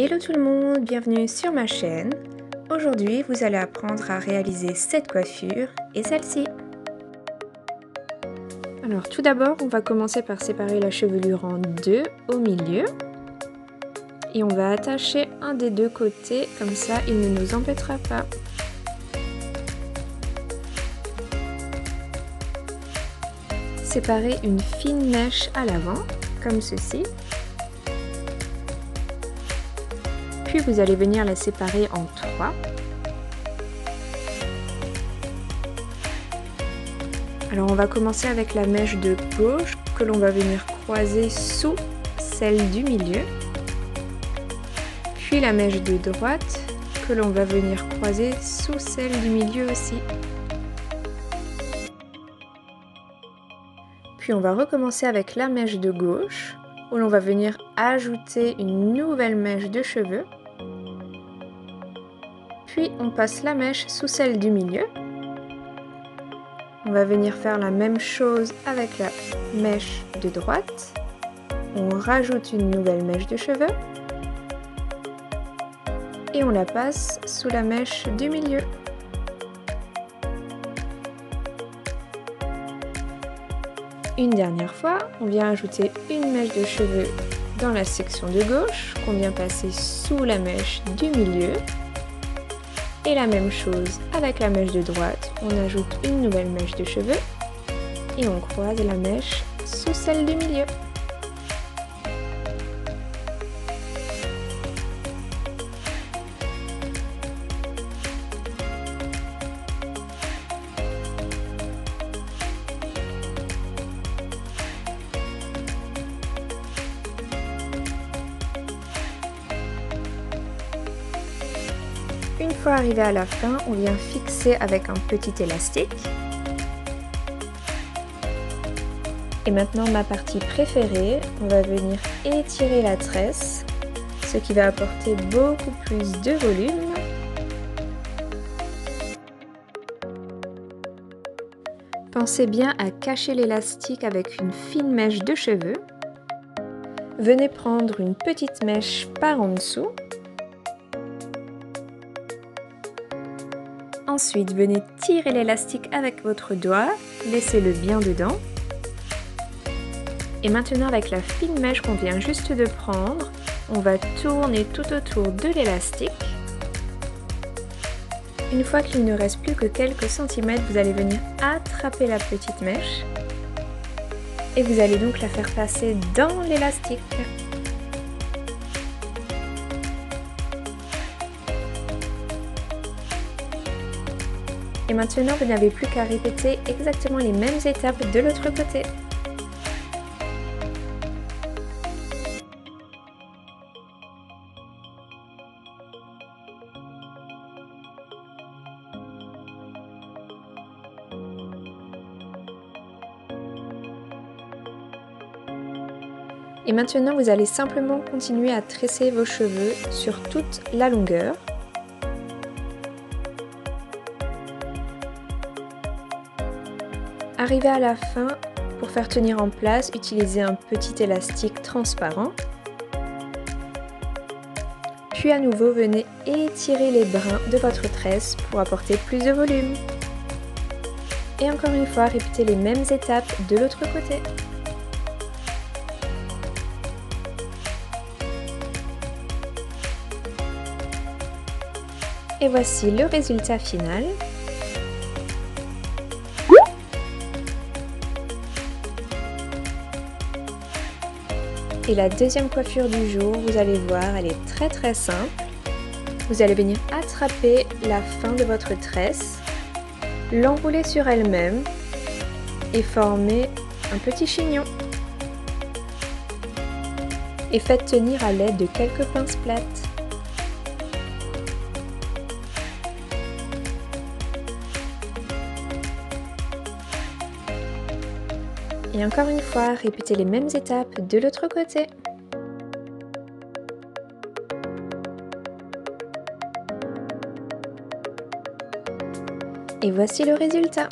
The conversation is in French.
Hello tout le monde, bienvenue sur ma chaîne. Aujourd'hui, vous allez apprendre à réaliser cette coiffure et celle-ci. Alors tout d'abord, on va commencer par séparer la chevelure en deux au milieu. Et on va attacher un des deux côtés, comme ça il ne nous embêtera pas. Séparer une fine mèche à l'avant, comme ceci. Puis vous allez venir la séparer en trois. Alors on va commencer avec la mèche de gauche que l'on va venir croiser sous celle du milieu. Puis la mèche de droite que l'on va venir croiser sous celle du milieu aussi. Puis on va recommencer avec la mèche de gauche où l'on va venir ajouter une nouvelle mèche de cheveux. Puis on passe la mèche sous celle du milieu. On va venir faire la même chose avec la mèche de droite. On rajoute une nouvelle mèche de cheveux. Et on la passe sous la mèche du milieu. Une dernière fois, on vient ajouter une mèche de cheveux dans la section de gauche qu'on vient passer sous la mèche du milieu. Et la même chose avec la mèche de droite, on ajoute une nouvelle mèche de cheveux et on croise la mèche sous celle du milieu. Une fois arrivé à la fin, on vient fixer avec un petit élastique. Et maintenant ma partie préférée, on va venir étirer la tresse, ce qui va apporter beaucoup plus de volume. Pensez bien à cacher l'élastique avec une fine mèche de cheveux. Venez prendre une petite mèche par en dessous. Ensuite, venez tirer l'élastique avec votre doigt, laissez-le bien dedans. Et maintenant, avec la fine mèche qu'on vient juste de prendre, on va tourner tout autour de l'élastique. Une fois qu'il ne reste plus que quelques centimètres, vous allez venir attraper la petite mèche. Et vous allez donc la faire passer dans l'élastique. Et maintenant, vous n'avez plus qu'à répéter exactement les mêmes étapes de l'autre côté. Et maintenant, vous allez simplement continuer à tresser vos cheveux sur toute la longueur. Arrivé à la fin, pour faire tenir en place, utilisez un petit élastique transparent. Puis à nouveau, venez étirer les brins de votre tresse pour apporter plus de volume. Et encore une fois, répétez les mêmes étapes de l'autre côté. Et voici le résultat final. Et la deuxième coiffure du jour, vous allez voir, elle est très simple. Vous allez venir attraper la fin de votre tresse, l'enrouler sur elle-même et former un petit chignon. Et faites tenir à l'aide de quelques pinces plates. Et encore une fois, répétez les mêmes étapes de l'autre côté. Et voici le résultat.